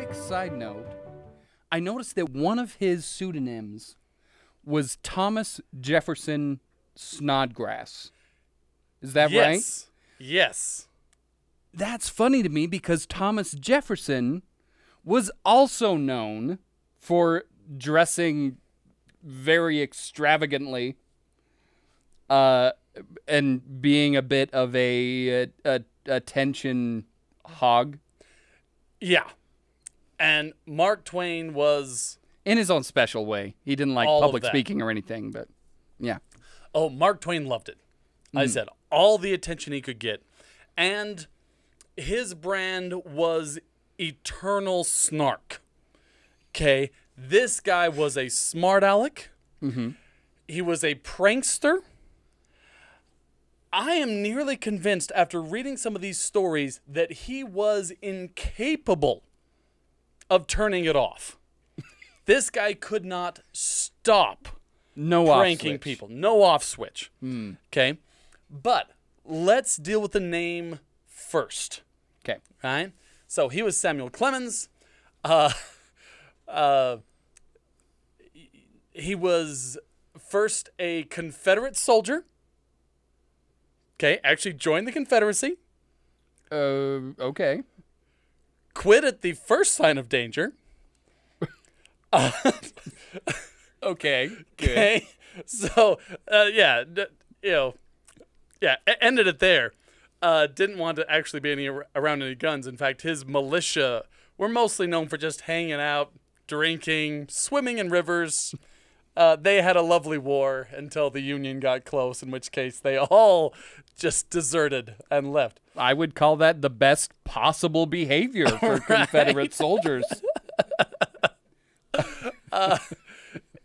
quick side note, I noticed that one of his pseudonyms was Thomas Jefferson Snodgrass. Is that right? Yes. That's funny to me because Thomas Jefferson was also known for dressing very extravagantly and being a bit of a attention hog. Yeah. And Mark Twain was... in his own special way. He didn't like public speaking or anything, but yeah. Oh, Mark Twain loved it. I said all the attention he could get. And his brand was eternal snark. Okay? This guy was a smart aleck. Mm-hmm. He was a prankster. I am nearly convinced after reading some of these stories that he was incapable of turning it off. This guy could not stop pranking people. No off switch. Okay? But let's deal with the name first. Okay. Right? So he was Samuel Clemens. He was first a Confederate soldier. Okay, actually joined the Confederacy. Okay. Quit at the first sign of danger. Okay. Good. Okay. So, ended it there. Didn't want to actually be around any guns. In fact, his militia were mostly known for just hanging out, drinking, swimming in rivers. They had a lovely war until the Union got close, in which case they all just deserted and left. I would call that the best possible behavior for Confederate soldiers.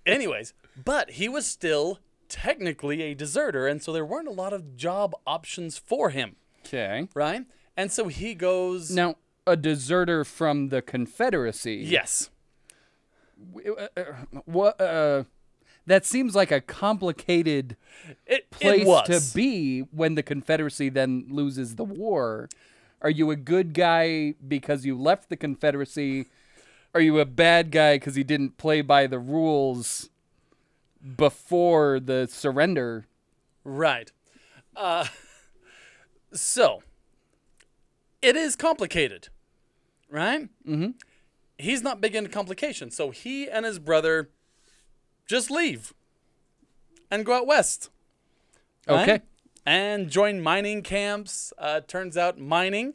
Anyways, but he was still technically a deserter, and so there weren't a lot of job options for him. Okay. Right? And so he goes... Now, a deserter from the Confederacy. Yes. That seems like a complicated place to be when the Confederacy then loses the war. Are you a good guy because you left the Confederacy? Are you a bad guy because he didn't play by the rules before the surrender? Right. So, it is complicated, right? Mm-hmm. He's not big into complications, so he and his brother just leave and go out west. Right? Okay. And join mining camps. Turns out mining,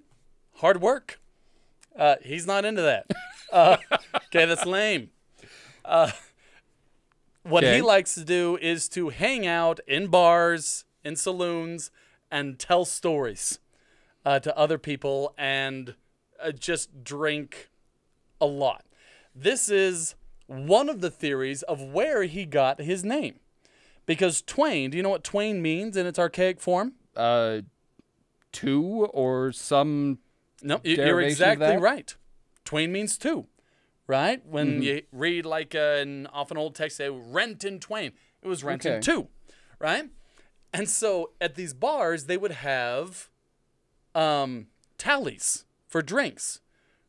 hard work. He's not into that. Okay, that's lame. What he likes to do is to hang out in bars, in saloons, and tell stories to other people and just drink a lot. This is one of the theories of where he got his name. Because Twain, do you know what Twain means in its archaic form? Two or some... No, you're exactly right. Twain means two, right? When you read like off an old text, say rent in Twain. It was rent in two, right? And so at these bars, they would have tallies for drinks,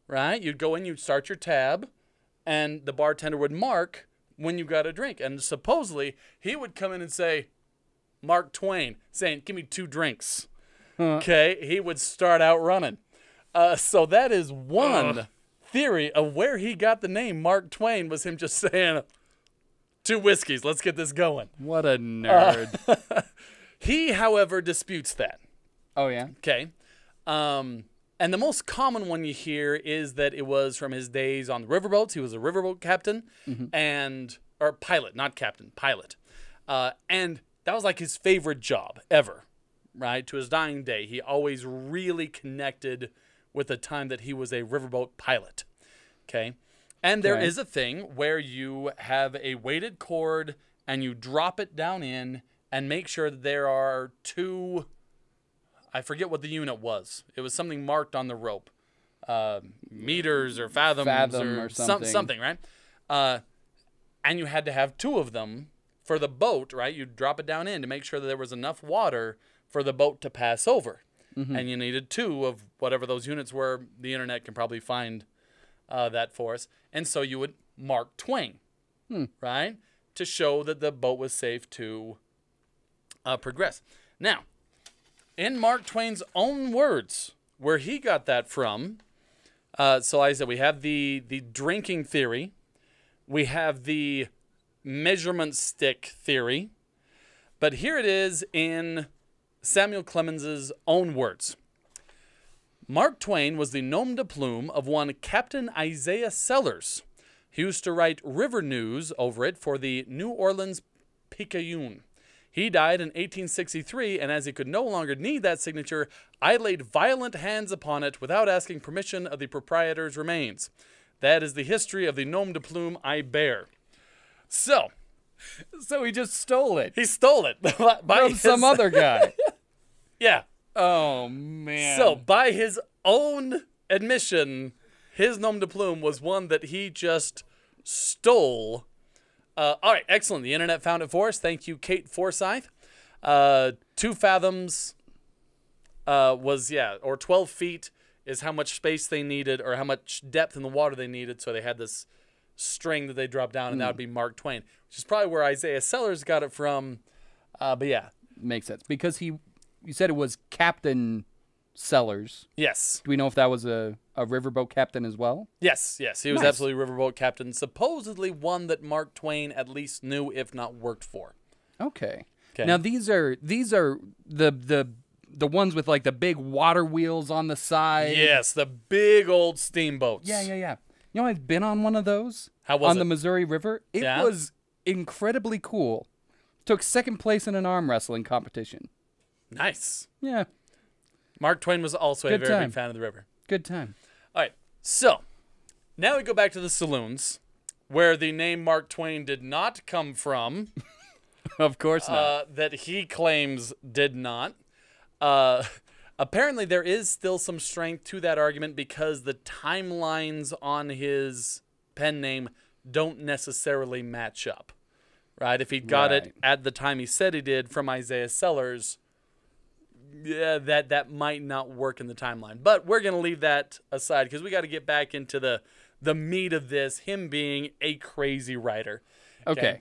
right? You'd go in, you'd start your tab, and the bartender would mark when you got a drink. And supposedly, he would come in and say, Mark Twain, saying, give me 2 drinks. Okay? He would start out running. So that is one theory of where he got the name Mark Twain, was him just saying, 2 whiskeys, let's get this going. What a nerd. He, however, disputes that. Oh, yeah? Okay. And the most common one you hear is that it was from his days on the riverboats. He was a riverboat captain or pilot, not captain, pilot. And that was like his favorite job ever, right? To his dying day, he always really connected with the time that he was a riverboat pilot. Okay. And there is a thing where you have a weighted cord and you drop it down in and make sure that there are 2... I forget what the unit was. It was something marked on the rope. Meters or fathoms or something, right? And you had to have 2 of them for the boat, right? You'd drop it down in to make sure that there was enough water for the boat to pass over. And you needed 2 of whatever those units were. The internet can probably find that for us. And so you would mark Twain, right? To show that the boat was safe to progress. Now, in Mark Twain's own words, where he got that from, so like I said, we have the drinking theory. We have the measurement stick theory. But here it is in Samuel Clemens's own words. Mark Twain was the nom de plume of one Captain Isaiah Sellers. He used to write river news over it for the New Orleans Picayune. He died in 1863, and as he could no longer need that signature, I laid violent hands upon it without asking permission of the proprietor's remains. That is the history of the nom de plume I bear. So he just stole it. He stole it from some other guy. Yeah. Oh, man. So, by his own admission, his nom de plume was one that he just stole. All right, excellent. The internet found it for us. Thank you, Kate Forsyth. 2 fathoms or 12 feet is how much space they needed, or how much depth in the water they needed. So they had this string that they dropped down, and that would be Mark Twain, which is probably where Isaiah Sellers got it from. But yeah. Makes sense. Because you said it was Captain Sellers. Yes. Do we know if that was a riverboat captain as well? Yes. He was absolutely a riverboat captain. Supposedly one that Mark Twain at least knew, if not worked for. Okay. Now these are the ones with like the big water wheels on the side. Yes, the big old steamboats. Yeah. You know, I've been on one of those. How was it? On the Missouri River. It was incredibly cool. Took second place in an arm wrestling competition. Nice. Yeah. Mark Twain was also a very big fan of the river. Good time. All right. So, now we go back to the saloons, where the name Mark Twain did not come from. Of course not. That he claims did not. Apparently, there is still some strength to that argument because the timelines on his pen name don't necessarily match up. Right? If he got it at the time he said he did from Isaiah Sellers, yeah, that might not work in the timeline. But we're going to leave that aside because we got to get back into the meat of this, him being a crazy writer. Okay.